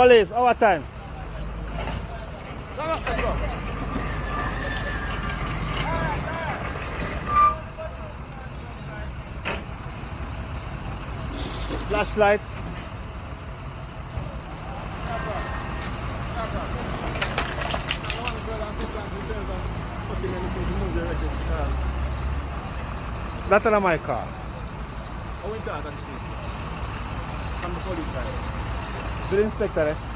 Police, our time. Flashlights. That's not my car. I went out and see. From the police side. So the inspector, eh?